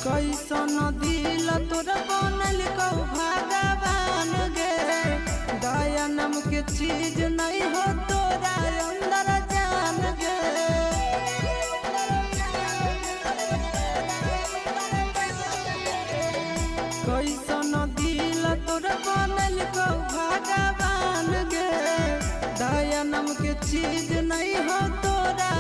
कैसन दिल तोर बनल कौ भगवान गे, दया नाम के चीज नहीं हो तोरा अंदर जान गे। कैसन दिल तोर बनल कौ भगवान गे, दया नाम के चीज नहीं हो तोरा